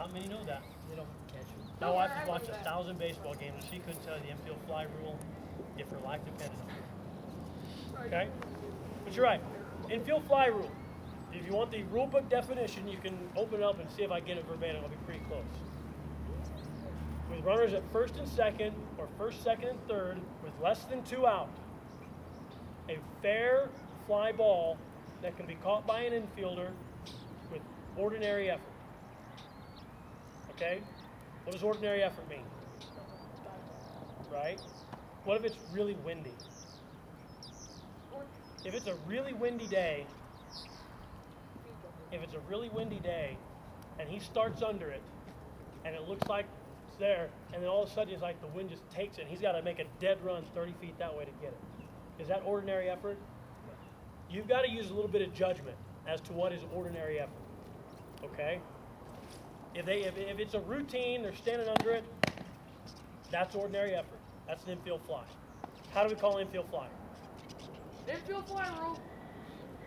Not many know that. They don't catch it. My wife has watched 1,000 baseball games, and she couldn't tell you the infield fly rule if her life depended on it. Okay? But you're right. Infield fly rule. If you want the rule book definition, you can open it up and see if I get it verbatim. I'll be pretty close. With runners at first and second, or first, second, and third, with less than 2 out, a fair fly ball that can be caught by an infielder with ordinary effort. Okay? What does ordinary effort mean? Right? What if it's really windy? If it's a really windy day, and he starts under it, and it looks like it's there, and then all of a sudden it's like the wind just takes it, and he's got to make a dead run 30 feet that way to get it. Is that ordinary effort? You've got to use a little bit of judgment as to what is ordinary effort. Okay? If it's a routine, they're standing under it, that's ordinary effort. That's an infield fly. How do we call an infield fly? Infield fly rule.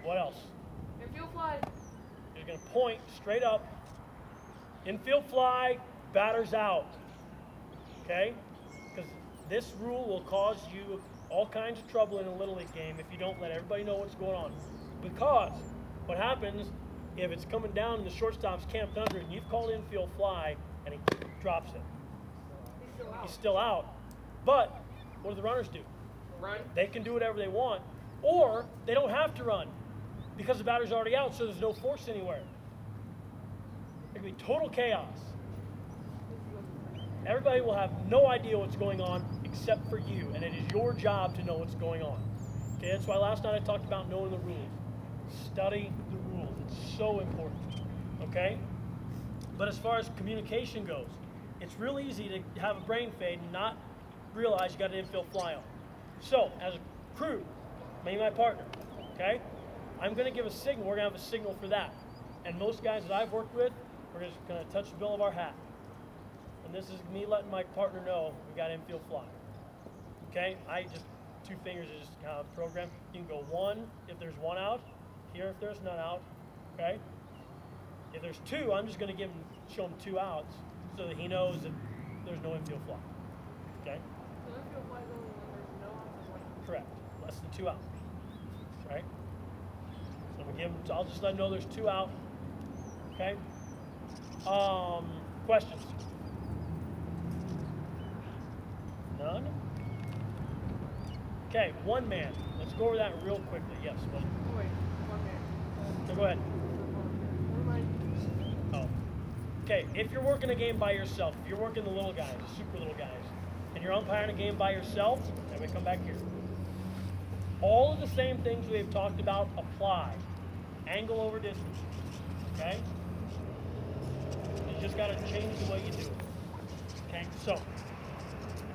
What else? Infield fly. You're going to point straight up. Infield fly, batter's out. Okay? Because this rule will cause you all kinds of trouble in a Little League game if you don't let everybody know what's going on. Because what happens if it's coming down and the shortstop's camped under it and you've called infield fly and he drops it? He's still out. But what do the runners do? Run. They can do whatever they want, or they don't have to run because the batter's already out, so there's no force anywhere. It can be total chaos. Everybody will have no idea what's going on except for you, and it is your job to know what's going on. Okay, that's why last night I talked about knowing the rules. Study the rules. It's so important. Okay? But as far as communication goes, it's real easy to have a brain fade and not realize you got an infield fly on. So, as a crew, me and my partner, okay, I'm going to give a signal. We're going to have a signal for that. And most guys that I've worked with, we're just going to touch the bill of our hat. And this is me letting my partner know we got infield fly. Okay? I just, 2 fingers is just kind of program. You can go 1 if there's 1 out, here if there's none out. Okay? If there's 2, I'm just going to show him 2 outs so that he knows that there's no infield fly. Okay? So infield fly is only when there's no outs. Correct. Less than 2 out. Right? So I'll just let him know there's 2 out. Okay? Questions? None? Okay, 1 man. Let's go over that real quickly. Yes, Wait, 1 man. so go ahead. What am I? Oh. Okay, if you're working a game by yourself, if you're working the little guys, the super little guys, and you're umpiring a game by yourself, then we come back here. All of the same things we've talked about apply. Angle over distance. Okay? You just got to change the way you do it. Okay? So,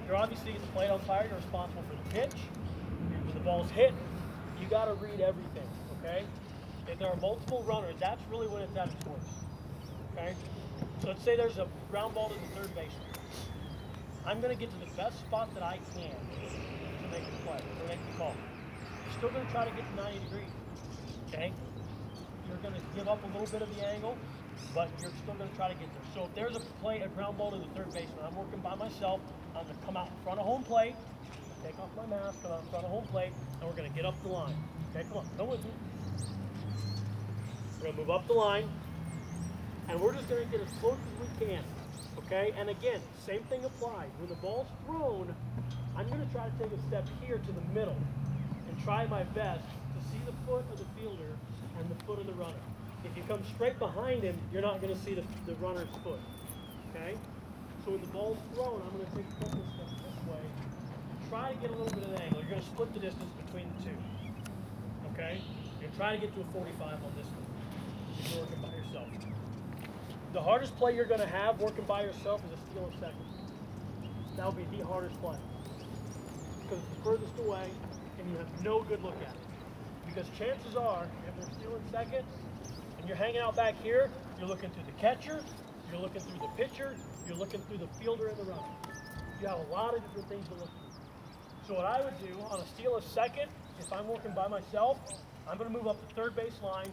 you're obviously the plate umpire, you're responsible for the pitch. When the ball's hit, you got to read everything. Okay? If there are multiple runners, that's really when it's at its worst. Okay? So let's say there's a ground ball to the third baseman. I'm going to get to the best spot that I can to make the play, to make the call. You're still going to try to get to 90 degrees. Okay? You're going to give up a little bit of the angle, but you're still going to try to get there. So if there's a ground ball to the third baseman, I'm working by myself. I'm going to come out in front of home plate, take off my mask, come out in front of home plate, and we're going to get up the line. Okay, come on, come with me. We're going to move up the line, and we're just going to get as close as we can. Okay, and again, same thing applies. When the ball's thrown, I'm going to try to take a step here to the middle and try my best to see the foot of the fielder and the foot of the runner. If you come straight behind him, you're not going to see the runner's foot. Okay? So when the ball's thrown, I'm going to take a couple of steps this way. Try to get a little bit of an angle. You're going to split the distance between the 2. Okay? You're going to try to get to a 45 on this one if you're working by yourself. The hardest play you're going to have working by yourself is a steal in second. That'll be the hardest play. Because it's furthest away and you have no good look at it. Because chances are, if they're stealing second and you're hanging out back here, you're looking through the catcher, you're looking through the pitcher, you're looking through the fielder and the runner. You have a lot of different things to look through. So what I would do on a steal of second, if I'm working by myself, I'm going to move up the third base line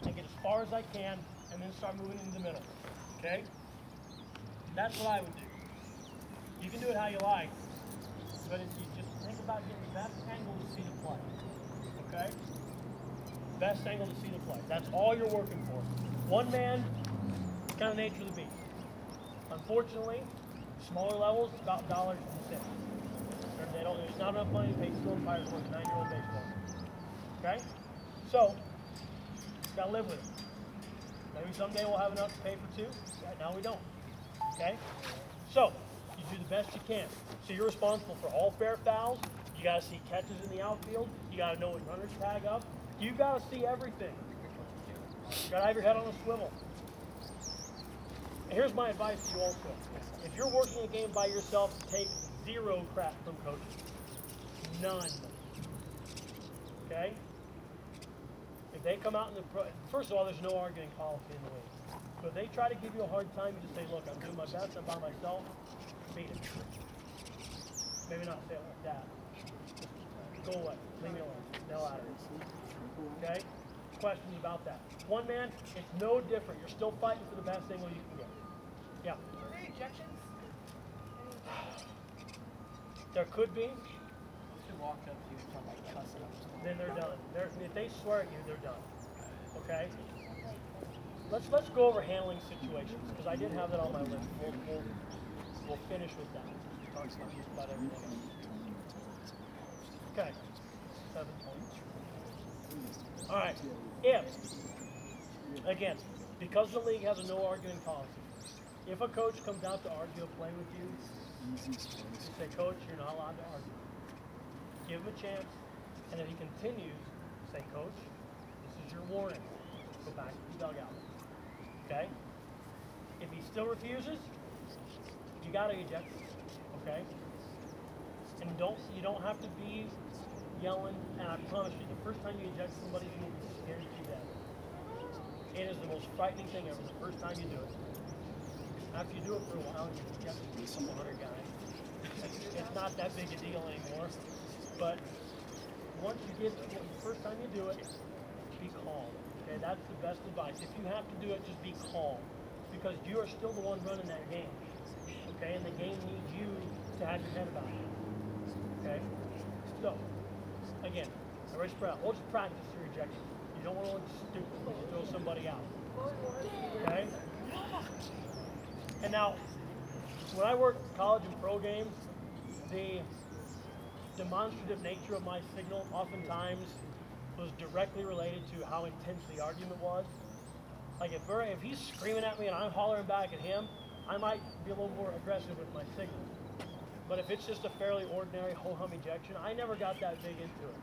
and get as far as I can and then start moving into the middle. Okay? That's what I would do. You can do it how you like, but if you just think about getting the best angle to see the play. Okay? Best angle to see the play. That's all you're working for. One man, kind of nature of the beast. Unfortunately, smaller levels, about dollars and cents. There's not enough money to pay 2 umpires worth 9-year-old baseball. Okay? So, gotta live with it. Maybe someday we'll have enough to pay for 2. Right now we don't. Okay? So, you do the best you can. So you're responsible for all fair fouls. You gotta see catches in the outfield. You gotta know when runners tag up. You gotta see everything. You gotta have your head on a swivel. And here's my advice to you also. If you're working a game by yourself, take 0 crap from coaches. None. Okay? If they come out in the first of all, there's no arguing policy in the league. So if they try to give you a hard time, you just say, look, I'm doing my best, I'm by myself, beat it. Maybe not say it like that. Just go away. Leave me alone. No out of it. Okay? Questions about that. One man, it's no different. You're still fighting for the best angle you can get. Yeah. Are there ejections? There could be. If they walk up to you and talk like cussing up, Then they're done. If they swear at you, they're done. Okay? Let's go over handling situations because I did have that on my list. We'll finish with that. Talk about just about everything else. Okay. 7 points. All right. If again, because the league has a no arguing policy, if a coach comes out to argue a play with you, you say, Coach, you're not allowed to argue. Give him a chance. And if he continues, say, Coach, this is your warning. Go back to the dugout. Okay? If he still refuses, you got to eject him. Okay? And you don't have to be yelling. And I promise you, the first time you eject somebody, you will be scared to death. It is the most frightening thing ever. The first time you do it. After you do it for a while, you eject some other guy. It's not that big a deal anymore. But once you get the first time you do it, be calm. Okay, that's the best advice. If you have to do it, just be calm, because you are still the one running that game. Okay, and the game needs you to have your head about it. Okay, so again, everybody spread out. We'll just practice your rejection. You don't want to look stupid when you throw somebody out. Okay, and now when I work college and pro games, the demonstrative nature of my signal oftentimes was directly related to how intense the argument was. Like if he's screaming at me and I'm hollering back at him, I might be a little more aggressive with my signal. But if it's just a fairly ordinary ho-hum ejection, I never got that big into it.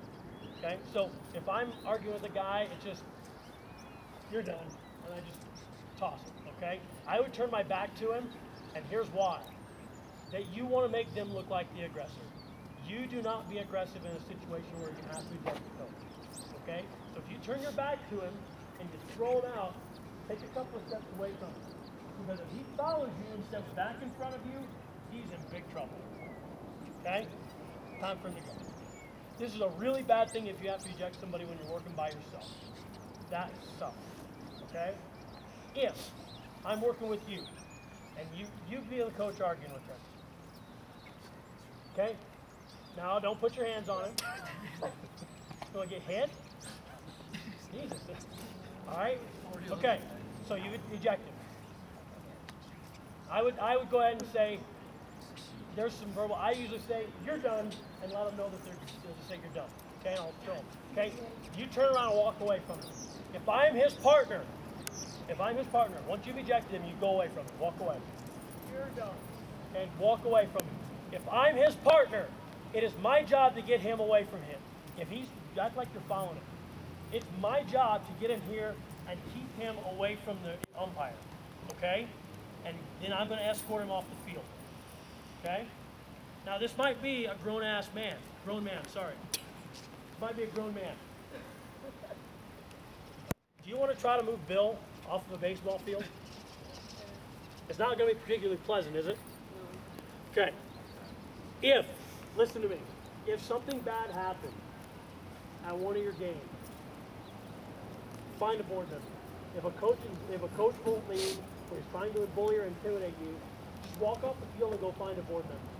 Okay, so if I'm arguing with a guy, it's just, you're done, and I just toss it, okay? I would turn my back to him, and here's why. That you want to make them look like the aggressor. You do not be aggressive in a situation where you have to eject the coach. Okay? So if you turn your back to him and you throw him out, take a couple of steps away from him. Because if he follows you and steps back in front of you, he's in big trouble. Okay? Time for him to go. This is a really bad thing if you have to eject somebody when you're working by yourself. That sucks. Okay? If I'm working with you and you be the coach arguing with him. Okay? Now, don't put your hands on him. You want to get hit? Jesus. All right? Okay. So you eject him. I would go ahead and say, there's some verbal. I usually say, you're done, and let them know that they'll just say you're done. Okay? And I'll throw them. Okay? You turn around and walk away from him. If I'm his partner, once you've ejected him, you go away from him. Walk away. You're done. Okay? Walk away from him. If I'm his partner, it is my job to get him away from him. If he's, that's like you're following him. It's my job to get him here and keep him away from the umpire. Okay? And then I'm going to escort him off the field. Okay? Now this might be a grown man. This might be a grown man. Do you want to try to move Bill off of the baseball field? It's not going to be particularly pleasant, is it? Okay. Listen to me, if something bad happened at one of your games, find a board member. If a coach won't leave or he's trying to bully or intimidate you, walk off the field and go find a board member.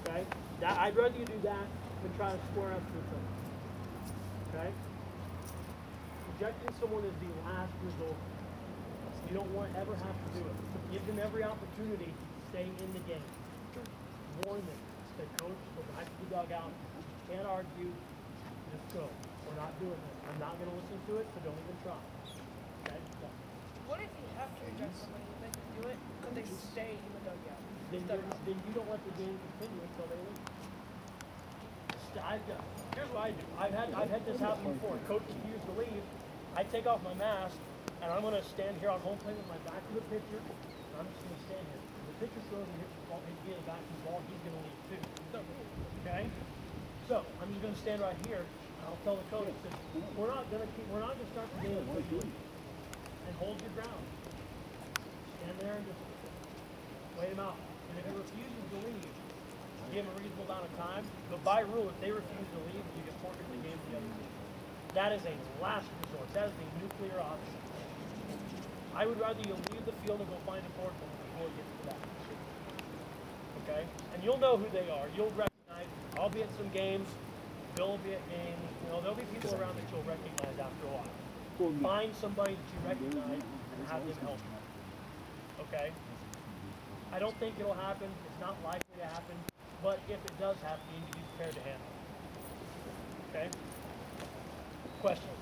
Okay? I'd rather you do that than try to square up to something. Okay? Rejecting someone is the last resort. You don't want to ever have to do it. So give them every opportunity to stay in the game. Warn them. Say, coach, go back to the dugout. Can't argue. Just go. We're not doing this. I'm not going to listen to it, so don't even try. Okay? So, What if you have to reject somebody and then you do it, but they stay in the dugout? then you don't let the game continue until they leave. Here's what I do. I've had this happen before. Coach refused to leave. I take off my mask and I'm gonna stand here on home plate with my back to the pitcher. And I'm just gonna stand here. If the pitcher throws and hits the ball, hits me in the back of the ball, he's gonna leave too. Okay? So I'm just gonna stand right here and I'll tell the coach that we're not gonna start the game until you leave. And hold your ground. Stand there and just wait him out. And if he refuses to leave, give him a reasonable amount of time. But by rule, if they refuse to leave, you get forfeit the game to the other team. That is a last resort. That is a nuclear option. I would rather you leave the field and go find a board member before it gets to that. Okay? And you'll know who they are. You'll recognize. I'll be at some games. Bill will be at games. You know, there'll be people around that you'll recognize after a while. Find somebody that you recognize and have them help you. Okay? I don't think it'll happen. It's not likely to happen. But if it does happen, you need to be prepared to handle it. Okay? Questions?